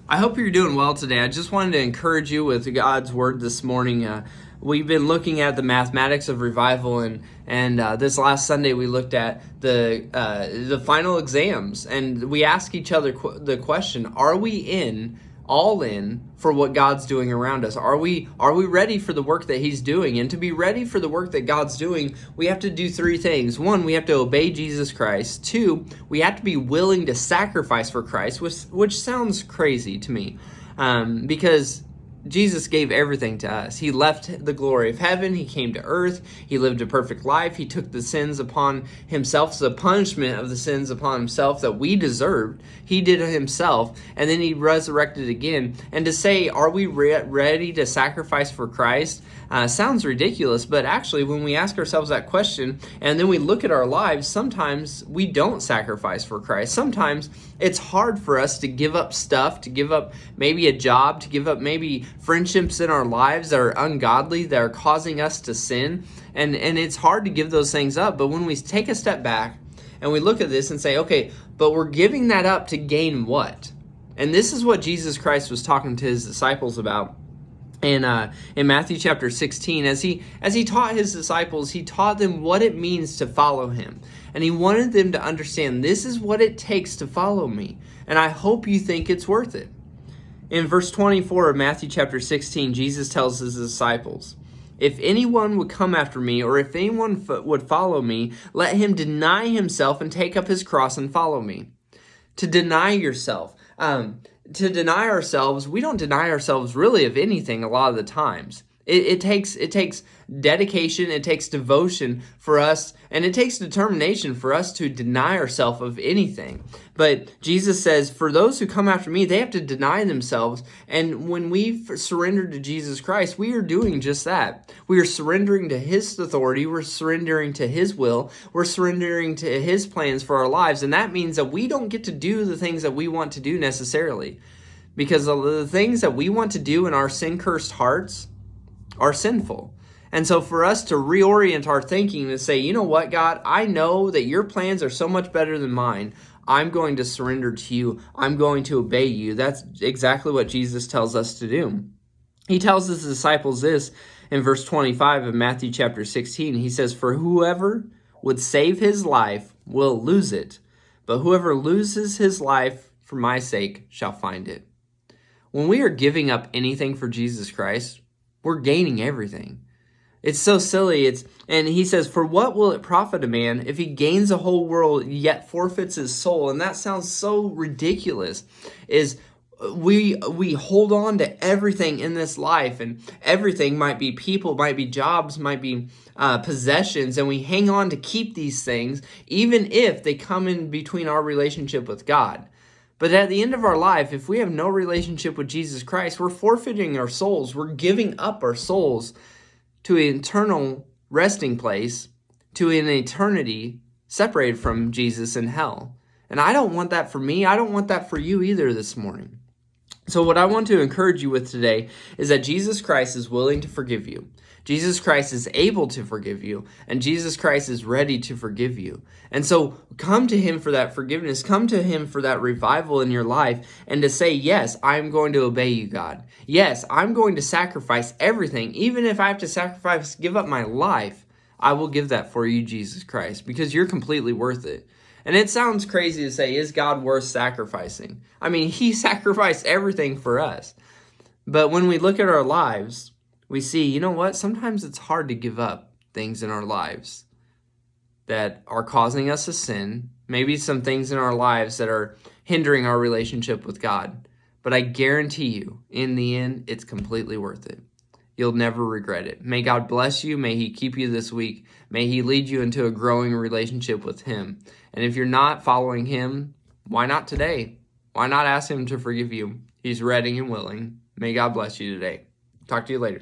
I hope you're doing well today. I just wanted to encourage you with God's word this morning. We've been looking at the mathematics of revival, and this last Sunday we looked at the final exams, and we ask each other the question: Are we all in for what God's doing around us? Are we ready for the work that He's doing? And to be ready for the work that God's doing, we have to do three things. One, we have to obey Jesus Christ. Two, we have to be willing to sacrifice for Christ, which sounds crazy to me, because Jesus gave everything to us. He left the glory of heaven. He came to earth. He lived a perfect life. He took the sins upon himself, the punishment of the sins upon himself that we deserved. He did it himself, and then he resurrected again. And to say, are we ready to sacrifice for Christ? Sounds ridiculous, but actually when we ask ourselves that question and then we look at our lives, sometimes we don't sacrifice for Christ. Sometimes it's hard for us to give up stuff, to give up maybe a job, to give up maybe friendships in our lives that are ungodly, that are causing us to sin. And it's hard to give those things up. But when we take a step back and we look at this and say, okay, but we're giving that up to gain what? And this is what Jesus Christ was talking to his disciples about. In Matthew chapter 16, as he taught his disciples, he taught them what it means to follow him. And he wanted them to understand, this is what it takes to follow me. And I hope you think it's worth it. In verse 24 of Matthew chapter 16, Jesus tells his disciples, if anyone would come after me, or if anyone would follow me, let him deny himself and take up his cross and follow me. To deny yourself. To deny ourselves, we don't deny ourselves really of anything a lot of the times. It takes dedication, it takes devotion for us, and it takes determination for us to deny ourselves of anything. But Jesus says, for those who come after me, they have to deny themselves. And when we surrender to Jesus Christ, we are doing just that. We are surrendering to His authority. We're surrendering to His will. We're surrendering to His plans for our lives. And that means that we don't get to do the things that we want to do necessarily. Because the things that we want to do in our sin-cursed hearts are sinful. And so for us to reorient our thinking and say, you know what, God, I know that your plans are so much better than mine. I'm going to surrender to you. I'm going to obey you. That's exactly what Jesus tells us to do. He tells his disciples this in verse 25 of Matthew chapter 16. He says, for whoever would save his life will lose it, but whoever loses his life for my sake shall find it. When we are giving up anything for Jesus Christ, we're gaining everything. It's so silly. And he says, for what will it profit a man if he gains the whole world yet forfeits his soul? And that sounds so ridiculous. We hold on to everything in this life, and everything might be people, might be jobs, might be possessions, and we hang on to keep these things even if they come in between our relationship with God. But at the end of our life, if we have no relationship with Jesus Christ, we're forfeiting our souls. We're giving up our souls to an eternal resting place, to an eternity separated from Jesus in hell. And I don't want that for me. I don't want that for you either this morning. So what I want to encourage you with today is that Jesus Christ is willing to forgive you. Jesus Christ is able to forgive you, and Jesus Christ is ready to forgive you. And so come to Him for that forgiveness. Come to Him for that revival in your life, and to say, yes, I'm going to obey you, God. Yes, I'm going to sacrifice everything. Even if I have to give up my life, I will give that for you, Jesus Christ, because you're completely worth it. And it sounds crazy to say, is God worth sacrificing? I mean, He sacrificed everything for us. But when we look at our lives, we see, you know what? Sometimes it's hard to give up things in our lives that are causing us to sin. Maybe some things in our lives that are hindering our relationship with God. But I guarantee you, in the end, it's completely worth it. You'll never regret it. May God bless you. May He keep you this week. May He lead you into a growing relationship with Him. And if you're not following Him, why not today? Why not ask Him to forgive you? He's ready and willing. May God bless you today. Talk to you later.